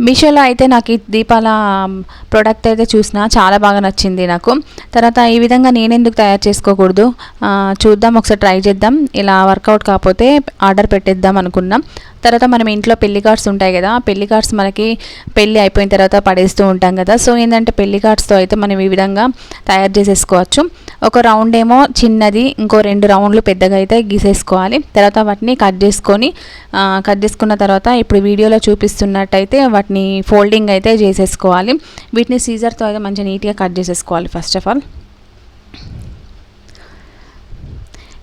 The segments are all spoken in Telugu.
మీషోలో అయితే నాకు ఈ దీపాల ప్రోడక్ట్ అయితే చూసిన చాలా బాగా నచ్చింది నాకు. తర్వాత ఈ విధంగా నేను ఎందుకు తయారు చేసుకోకూడదు, చూద్దాం ఒకసారి ట్రై చేద్దాం, ఇలా వర్కౌట్ కాకపోతే ఆర్డర్ పెట్టేద్దాం అనుకున్నాం. తర్వాత మనం ఇంట్లో పెళ్లి కార్డ్స్ ఉంటాయి కదా, పెళ్లి కార్డ్స్ మనకి పెళ్ళి అయిపోయిన తర్వాత పడేస్తూ ఉంటాం కదా. సో ఏంటంటే పెళ్లి కార్డ్స్తో అయితే మనం ఈ విధంగా తయారు చేసేసుకోవచ్చు. ఒక రౌండ్ ఏమో చిన్నది, ఇంకో 2 రౌండ్లు పెద్దగా అయితే గీసేసుకోవాలి. తర్వాత వాటిని కట్ చేసుకున్న తర్వాత ఇప్పుడు వీడియోలో చూపిస్తున్నట్టయితే వాటిని ఫోల్డింగ్ అయితే చేసేసుకోవాలి. వీటిని సీజర్తో అయితే మంచిగా నీట్గా కట్ చేసేసుకోవాలి. ఫస్ట్ ఆఫ్ ఆల్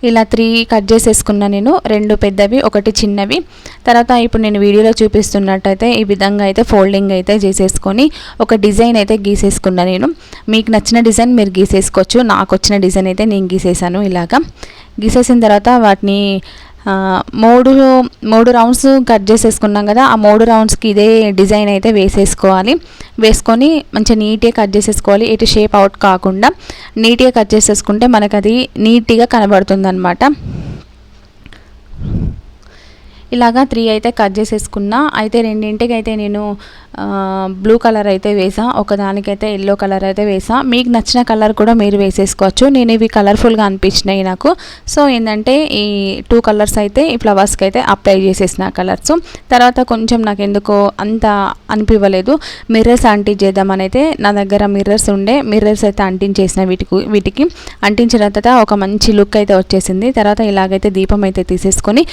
ఇలా 3 కట్ చేసేసుకున్నా నేను, 2 పెద్దవి 1 చిన్నవి. తర్వాత ఇప్పుడు నేను వీడియోలో చూపిస్తున్నట్టయితే ఈ విధంగా అయితే ఫోల్డింగ్ అయితే చేసేసుకొని ఒక డిజైన్ అయితే గీసేసుకున్నా నేను. మీకు నచ్చిన డిజైన్ మీరు గీసేసుకోవచ్చు. నాకు వచ్చిన డిజైన్ అయితే నేను గీసేసాను. ఇలాగా గీసేసిన తర్వాత వాటిని 3 రౌండ్స్ కట్ చేసేసుకున్నాం కదా, ఆ 3 రౌండ్స్కి ఇదే డిజైన్ అయితే వేసుకొని మంచిగా నీట్గా కట్ చేసేసుకోవాలి. ఇటు షేప్ అవుట్ కాకుండా నీట్గా కట్ చేసేసుకుంటే మనకు అది నీట్గా కనబడుతుంది అన్నమాట. ఇలాగా 3 అయితే కట్ చేసేసుకున్నా. అయితే రెండింటికి అయితే నేను బ్లూ కలర్ అయితే వేసా, ఒకదానికైతే ఎల్లో కలర్ అయితే వేసా. మీకు నచ్చిన కలర్ కూడా మీరు వేసేసుకోవచ్చు. నేను ఇవి కలర్ఫుల్గా అనిపించినాయి నాకు. సో ఏంటంటే ఈ 2 కలర్స్ అయితే ఈ ఫ్లవర్స్కి అయితే అప్లై చేసేసిన కలర్స్. తర్వాత కొంచెం నాకు ఎందుకో అంత అనిపించలేదు, మిర్రర్స్ అంటించేద్దామని అయితే నా దగ్గర మిర్రర్స్ ఉండే, మిర్రర్స్ అయితే అంటించేసిన వీటికి అంటించిన తర్వాత ఒక మంచి లుక్ అయితే వచ్చేసింది. తర్వాత ఇలాగైతే దీపం అయితే తీసేసుకొని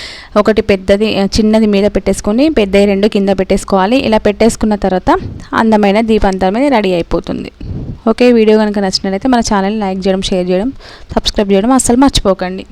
ఒకటి పెద్దది చిన్నది మీద పెట్టేసుకొని పెద్దవి 2 కింద పెట్టేసుకోవాలి. ఇలా పెట్టేసుకున్న తర్వాత అందమైన దీపాంతరం అనేది రెడీ అయిపోతుంది. ఓకే, వీడియో కనుక నచ్చినట్లయితే మన ఛానల్ని లైక్ చేయడం, షేర్ చేయడం, సబ్స్క్రైబ్ చేయడం అస్సలు మర్చిపోకండి.